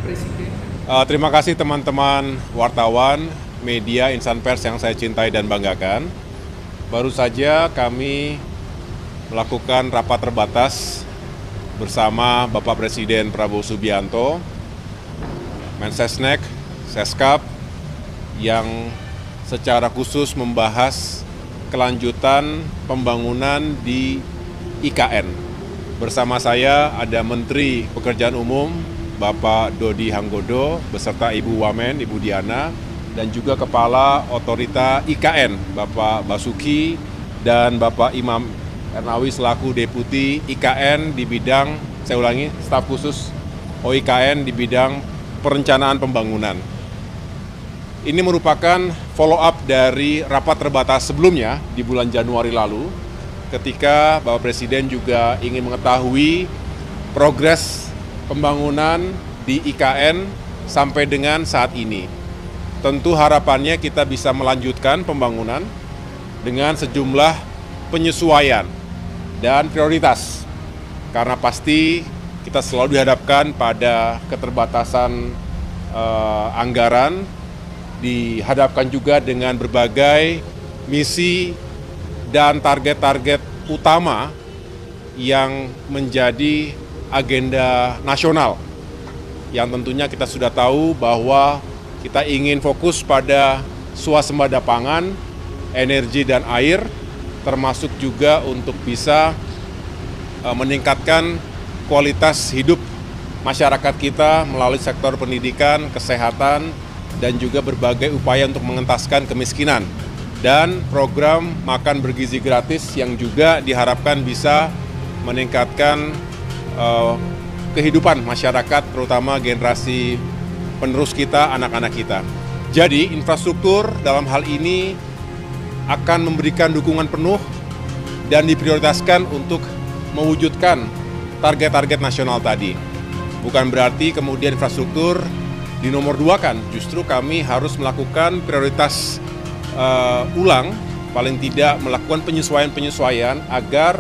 Presiden. Terima kasih teman-teman wartawan, media, insan pers yang saya cintai dan banggakan. Baru saja kami melakukan rapat terbatas bersama Bapak Presiden Prabowo Subianto, Mensesnek, Seskap, yang secara khusus membahas kelanjutan pembangunan di IKN. Bersama saya ada Menteri Pekerjaan Umum, Bapak Dodi Hanggodo, beserta Ibu Wamen, Ibu Diana, dan juga Kepala Otorita IKN, Bapak Basuki, dan Bapak Imam Ernawi selaku Deputi IKN di bidang, saya ulangi, staf khusus OIKN di bidang perencanaan pembangunan. Ini merupakan follow-up dari rapat terbatas sebelumnya di bulan Januari lalu, ketika Bapak Presiden juga ingin mengetahui progres pembangunan di IKN sampai dengan saat ini. Tentu harapannya kita bisa melanjutkan pembangunan dengan sejumlah penyesuaian dan prioritas. Karena pasti kita selalu dihadapkan pada keterbatasan anggaran, dihadapkan juga dengan berbagai misi dan target-target utama yang menjadi agenda nasional, yang tentunya kita sudah tahu bahwa kita ingin fokus pada swasembada pangan, energi dan air, termasuk juga untuk bisa meningkatkan kualitas hidup masyarakat kita melalui sektor pendidikan, kesehatan, dan juga berbagai upaya untuk mengentaskan kemiskinan. Dan program makan bergizi gratis yang juga diharapkan bisa meningkatkan kehidupan masyarakat, terutama generasi penerus kita, anak-anak kita. Jadi infrastruktur dalam hal ini akan memberikan dukungan penuh dan diprioritaskan untuk mewujudkan target-target nasional tadi. Bukan berarti kemudian infrastruktur dinomor dua kan, justru kami harus melakukan prioritas ulang, paling tidak melakukan penyesuaian-penyesuaian agar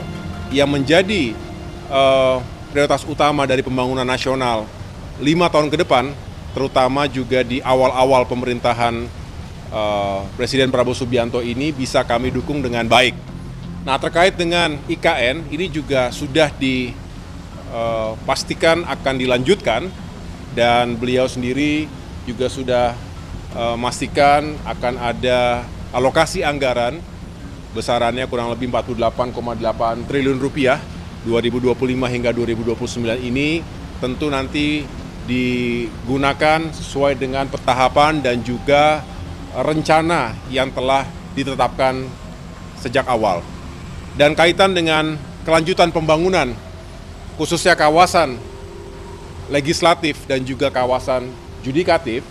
yang menjadi prioritas utama dari pembangunan nasional 5 tahun ke depan, terutama juga di awal-awal pemerintahan Presiden Prabowo Subianto ini bisa kami dukung dengan baik. Nah, terkait dengan IKN, ini juga sudah dipastikan akan dilanjutkan, dan beliau sendiri juga sudah memastikan akan ada alokasi anggaran besarannya kurang lebih 48,8 triliun rupiah 2025 hingga 2029 ini, tentu nanti digunakan sesuai dengan petahapan dan juga rencana yang telah ditetapkan sejak awal. Dan kaitan dengan kelanjutan pembangunan, khususnya kawasan legislatif dan juga kawasan judikatif,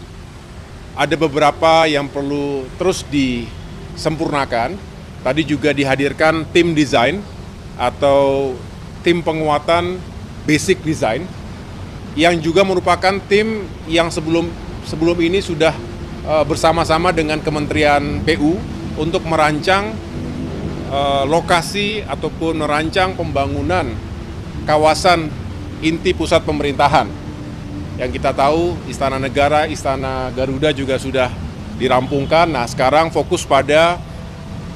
ada beberapa yang perlu terus disempurnakan. Tadi juga dihadirkan tim desain atau tim penguatan basic design, yang juga merupakan tim yang sebelum ini sudah bersama-sama dengan Kementerian PU untuk merancang lokasi ataupun merancang pembangunan kawasan inti pusat pemerintahan. Yang kita tahu Istana Negara, Istana Garuda juga sudah dirampungkan. Nah, sekarang fokus pada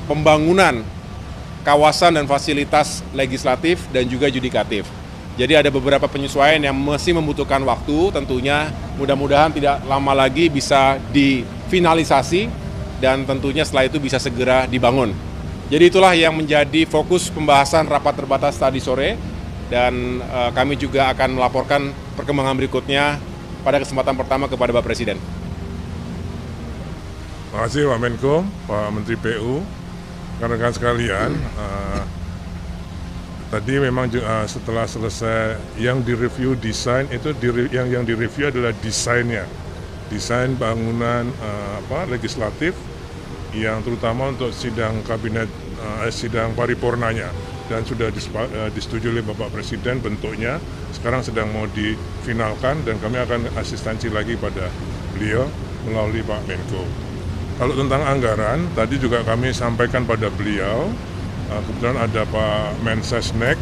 pembangunan kawasan dan fasilitas legislatif dan juga judikatif. Jadi ada beberapa penyesuaian yang masih membutuhkan waktu, tentunya mudah-mudahan tidak lama lagi bisa difinalisasi dan tentunya setelah itu bisa segera dibangun. Jadi itulah yang menjadi fokus pembahasan rapat terbatas tadi sore, dan kami juga akan melaporkan perkembangan berikutnya pada kesempatan pertama kepada Bapak Presiden. Terima kasih Pak Menko, Pak Menteri PU, rekan-rekan sekalian. Tadi memang setelah selesai yang direview desain itu yang direview adalah desainnya, desain bangunan legislatif yang terutama untuk sidang kabinet, sidang paripurnanya, dan sudah disetujui oleh Bapak Presiden bentuknya. Sekarang sedang mau difinalkan dan kami akan asistensi lagi pada beliau melalui Pak Menko. Kalau tentang anggaran, tadi juga kami sampaikan pada beliau, kebetulan ada Pak Mensesnek,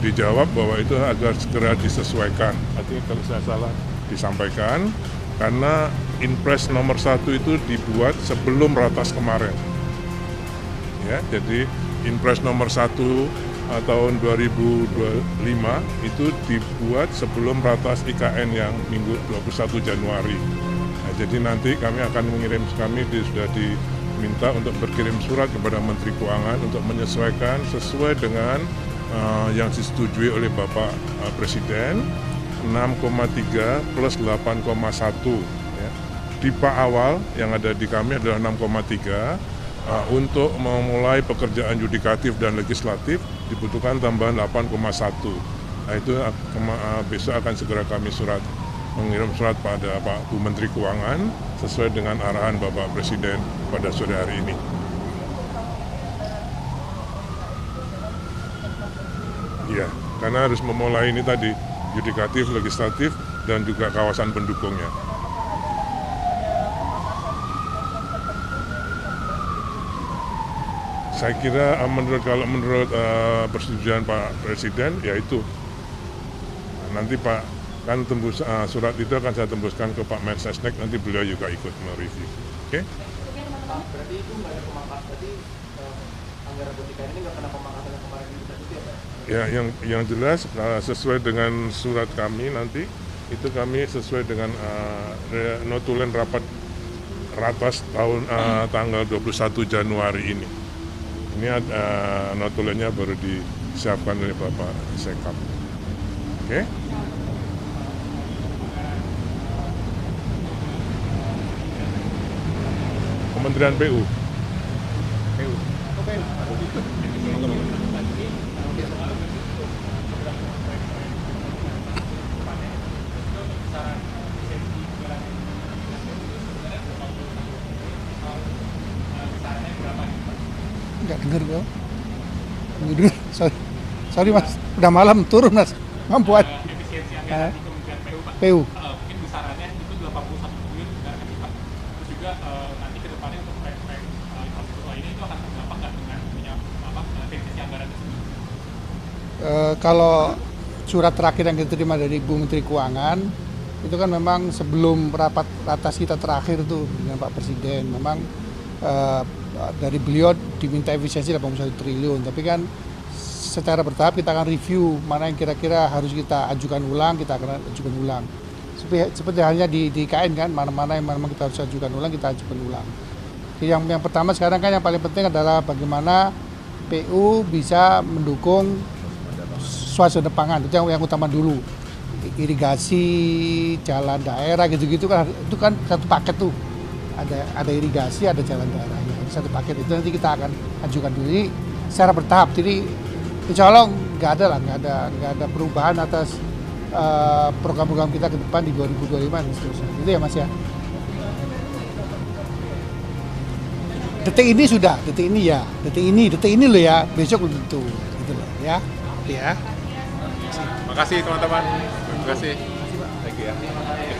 dijawab bahwa itu agar segera disesuaikan. Artinya kalau saya salah, disampaikan karena Inpres nomor 1 itu dibuat sebelum Ratas kemarin. Ya, jadi Inpres nomor 1 tahun 2025 itu dibuat sebelum Ratas IKN yang minggu 21 Januari. Nah, jadi nanti kami akan sudah diminta untuk berkirim surat kepada Menteri Keuangan untuk menyesuaikan sesuai dengan yang disetujui oleh Bapak Presiden 6,3 plus 8,1 ya. Tipe awal yang ada di kami adalah 6,3. Untuk memulai pekerjaan yudikatif dan legislatif dibutuhkan tambahan 8,1. Nah, itu besok akan segera kami mengirim surat pada Pak Bu Menteri Keuangan sesuai dengan arahan Bapak Presiden pada sore hari ini. Ya, karena harus memulai ini tadi yudikatif, legislatif, dan juga kawasan pendukungnya. Saya kira kalau menurut persetujuan Pak Presiden, yaitu nanti Pak kan tembus surat itu akan saya tembuskan ke Pak Mensesnek, nanti beliau juga ikut mereview. Oke? Berarti itu nggak ada pemangkasan, berarti anggaran BPK ini nggak kena pemangkasan yang kemarin itu ya Pak? Ya, yang jelas sesuai dengan surat kami nanti itu kami sesuai dengan notulen rapat Ratas tanggal 21 Januari ini. Ini notulennya baru disiapkan oleh Bapak Sekap. Oke? Kementerian PU. Nggak dengar gue. Sorry mas, udah malam turun mas, mampuan. Efisiensi anggaran di Kementerian PU Pak. PU. Mungkin besarannya itu 81 triliun kan Pak. Terus juga nanti ke depannya untuk proyek-proyek infrastruktur lainnya itu akan terdampak nggak dengan efisiensi anggaran tersebut? Kalau surat terakhir yang kita terima dari Bu Menteri Keuangan itu kan memang sebelum rapat ratas kita terakhir tuh dengan Pak Presiden, memang dari beliau diminta efisiensi 81 triliun, tapi kan secara bertahap kita akan review mana yang kira-kira harus kita ajukan ulang, kita akan ajukan ulang. Seperti halnya di IKN kan, mana-mana yang memang kita harus ajukan ulang, kita ajukan ulang. Yang pertama sekarang kan yang paling penting adalah bagaimana PU bisa mendukung swasembada pangan, itu yang utama dulu. Irigasi, jalan daerah gitu-gitu kan, itu kan satu paket tuh. Ada irigasi, ada jalan daerah, satu paket itu nanti kita akan ajukan dulu. Jadi secara bertahap, jadi insya Allah nggak ada perubahan atas program-program kita ke depan di 2025 dan seterusnya. Itu ya Mas ya. Detik ini sudah, detik ini loh ya, besok belum tentu, gitu loh ya. Terima kasih teman-teman. Terima kasih. Thank you ya.